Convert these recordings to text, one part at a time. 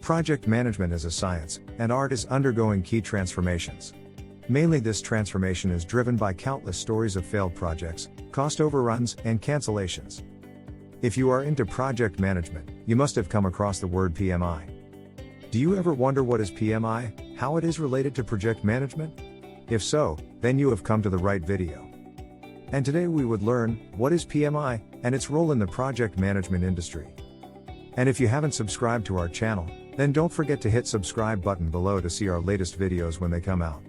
Project management is a science, and art is undergoing key transformations. Mainly this transformation is driven by countless stories of failed projects, cost overruns, and cancellations. If you are into project management, you must have come across the word PMI. Do you ever wonder what is PMI, how it is related to project management? If so, then you have come to the right video. And today we would learn what is PMI and its role in the project management industry. And if you haven't subscribed to our channel, then don't forget to hit subscribe button below to see our latest videos when they come out.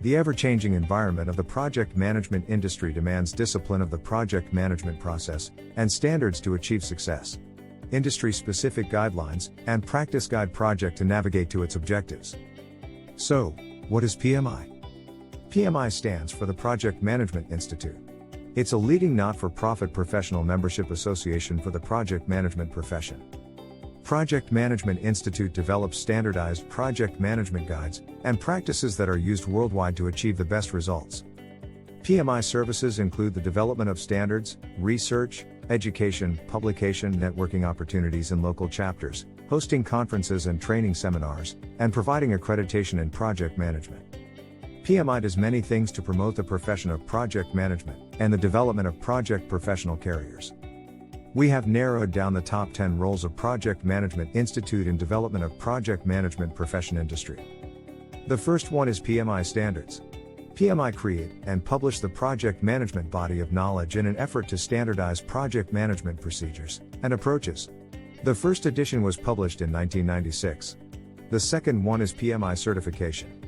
The ever-changing environment of the project management industry demands discipline of the project management process and standards to achieve success. Industry-specific guidelines and practice guide project to navigate to its objectives. So, what is PMI? PMI stands for the Project Management Institute. It's a leading not-for-profit professional membership association for the project management profession. Project Management Institute develops standardized project management guides and practices that are used worldwide to achieve the best results. PMI services include the development of standards, research, education, publication, networking opportunities in local chapters, hosting conferences and training seminars, and providing accreditation in project management. PMI does many things to promote the profession of project management and the development of project professional carriers. We have narrowed down the top 10 roles of Project Management Institute in development of project management profession industry. The first one is PMI standards. PMI create and publish the project management body of knowledge in an effort to standardize project management procedures and approaches. The first edition was published in 1996. The second one is PMI certification.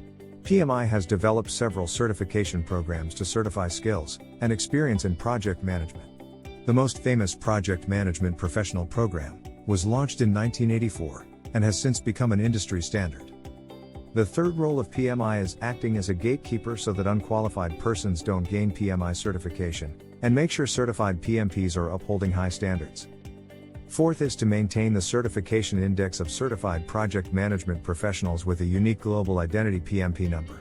PMI has developed several certification programs to certify skills and experience in project management. The most famous project management professional program was launched in 1984 and has since become an industry standard. The third role of PMI is acting as a gatekeeper so that unqualified persons don't gain PMI certification, and make sure certified PMPs are upholding high standards. Fourth is to maintain the certification index of certified project management professionals with a unique global identity PMP number.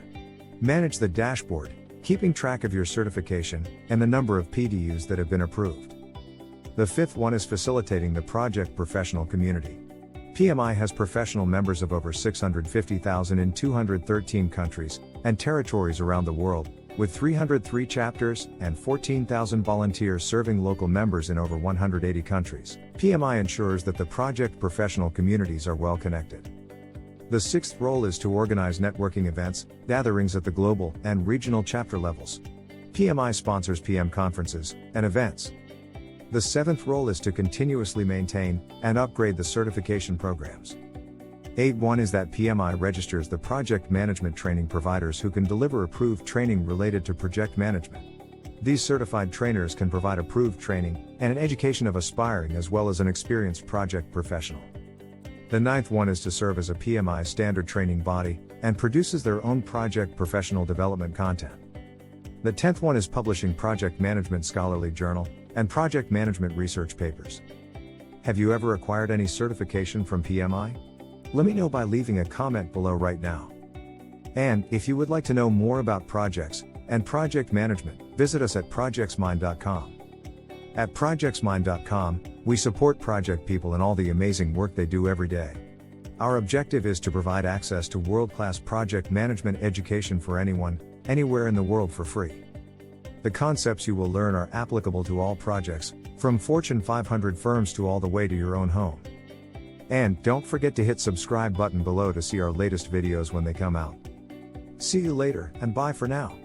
Manage the dashboard, keeping track of your certification and the number of PDUs that have been approved. The fifth one is facilitating the project professional community. PMI has professional members of over 650,000 in 213 countries and territories around the world, with 303 chapters and 14,000 volunteers serving local members in over 180 countries. PMI ensures that the project professional communities are well connected. The sixth role is to organize networking events, gatherings at the global and regional chapter levels. PMI sponsors PM conferences and events. The seventh role is to continuously maintain and upgrade the certification programs. 8.1 is that PMI registers the project management training providers who can deliver approved training related to project management. These certified trainers can provide approved training and an education of aspiring as well as an experienced project professional. The ninth one is to serve as a PMI standard training body and produces their own project professional development content. The 10th one is publishing project management scholarly journal and project management research papers. Have you ever acquired any certification from PMI? Let me know by leaving a comment below right now. And if you would like to know more about projects and project management, visit us at projectsmind.com. At projectsmind.com, we support project people in all the amazing work they do every day. Our objective is to provide access to world-class project management education for anyone, anywhere in the world for free. The concepts you will learn are applicable to all projects, from Fortune 500 firms to all the way to your own home. And don't forget to hit subscribe button below to see our latest videos when they come out. See you later, and bye for now.